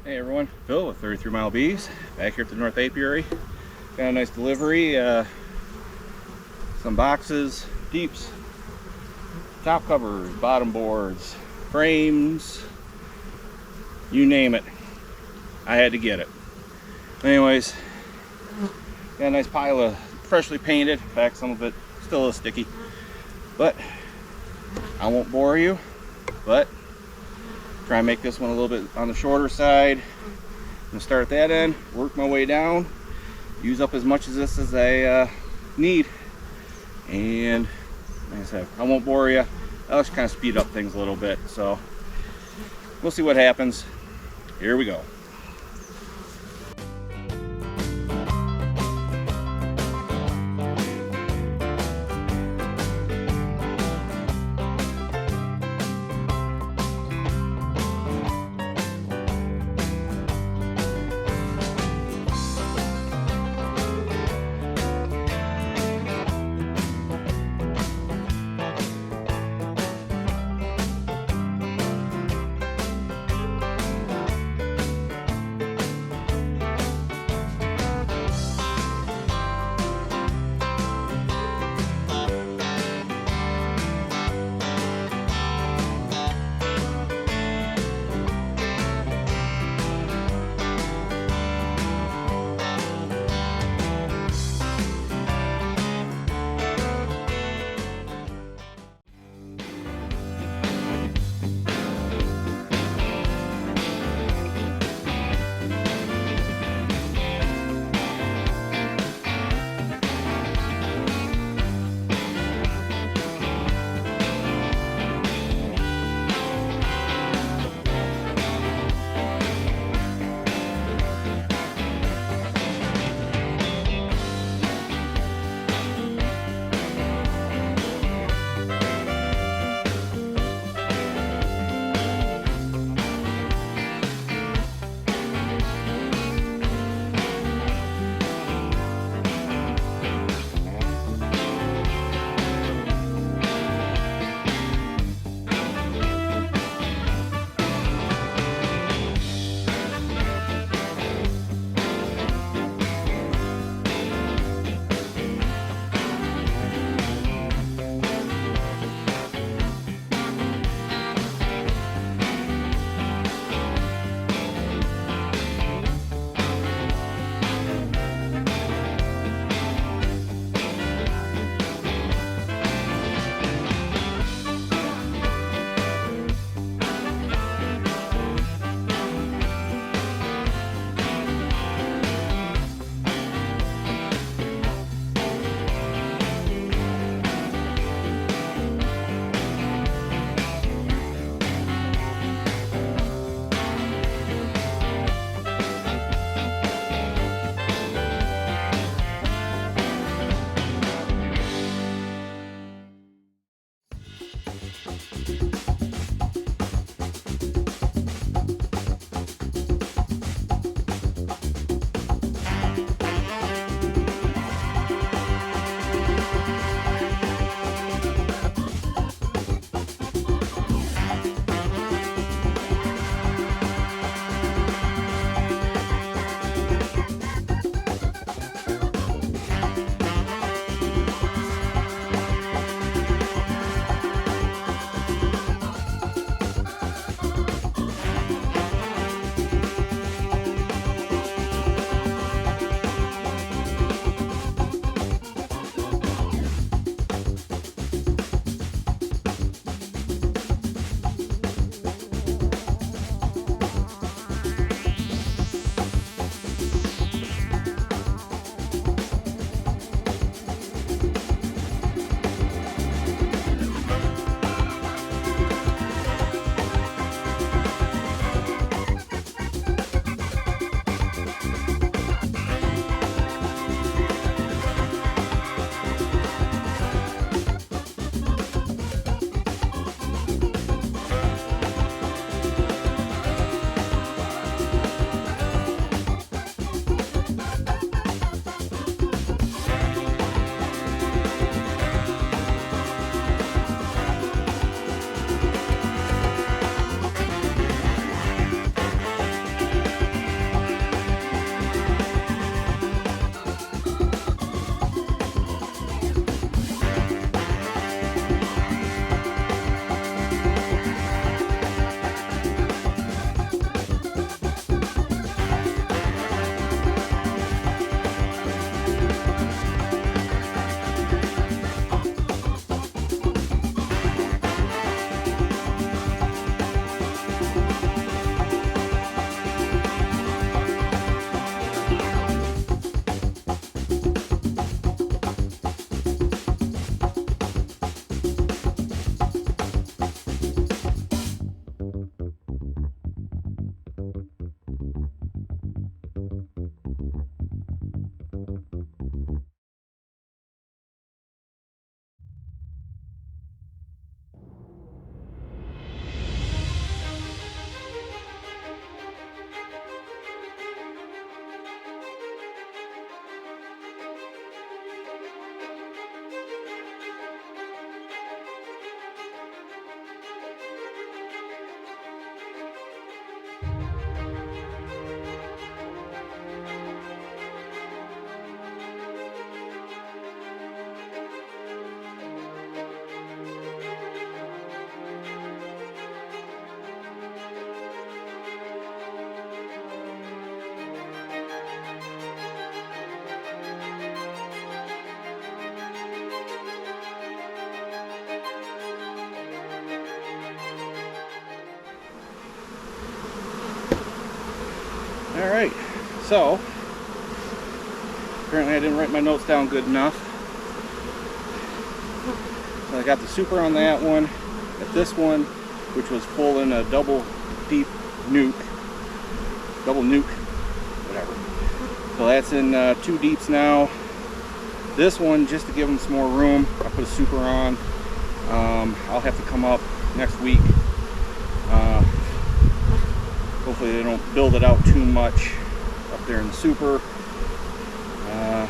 Hey everyone, Phil with 33 Mile Bees, back here at the North Apiary. Got a nice delivery, some boxes, deeps, top covers, bottom boards, frames, you name it. I had to get it. Anyways, got a nice pile of freshly painted. In fact, some of it still a little sticky. But I won't bore you, but try and make this one a little bit on the shorter side. I'm gonna start at that end, work my way down, use up as much of this as I need. And like I said, I won't bore you. I'll just kind of speed up things a little bit. So we'll see what happens. Here we go. Alright, so apparently I didn't write my notes down good enough. So I got the super on that one. At this one, which was full in a double deep nuke, whatever. So that's in 2 deeps now. This one, just to give them some more room, I put a super on. I'll have to come up next week. Hopefully they don't build it out too much up there in the super. I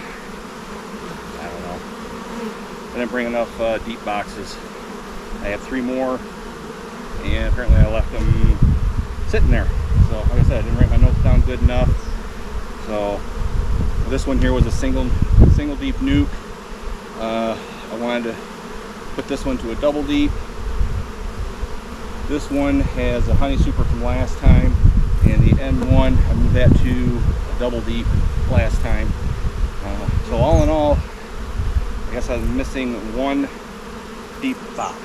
don't know. I didn't bring enough deep boxes. I have 3 more, and apparently I left them sitting there. So like I said, I didn't write my notes down good enough. So this one here was a single deep nuke. I wanted to put this one to a double deep. This one has a honey super from last time, and the N1, I moved that to a double deep last time. So all in all, I guess I was missing 1 deep box.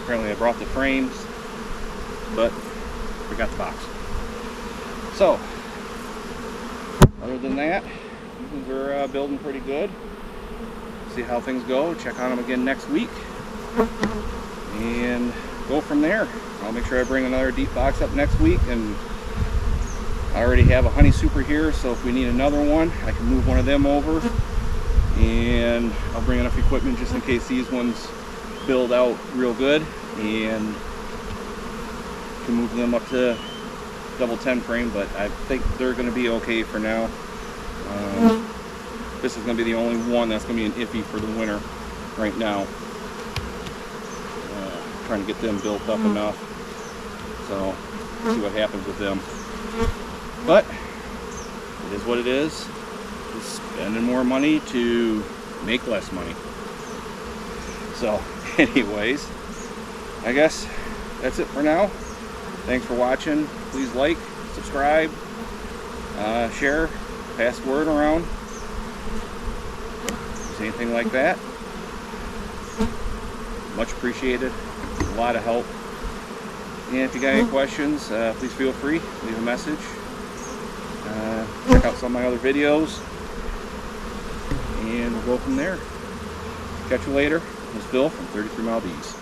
Apparently I brought the frames, but forgot the box. So other than that, things are building pretty good. See how things go. Check on them again next week, and go from there. I'll make sure I bring another deep box up next week, and I already have a honey super here, so if we need another one, I can move one of them over, and I'll bring enough equipment just in case these ones build out real good, and can move them up to double 10 frame, but I think they're going to be okay for now. This is going to be the only one that's going to be an iffy for the winter right now. Trying to get them built up enough, so see what happens with them. But it is what it is. Just spending more money to make less money. So anyways, I guess that's it for now. Thanks for watching. Please like, subscribe, share, pass the word around. If there's anything like that, much appreciated. A lot of help. And if you got any questions, please feel free, leave a message. Check out some of my other videos, and we'll go from there. Catch you later. This is Phil from 33 Mile Bees.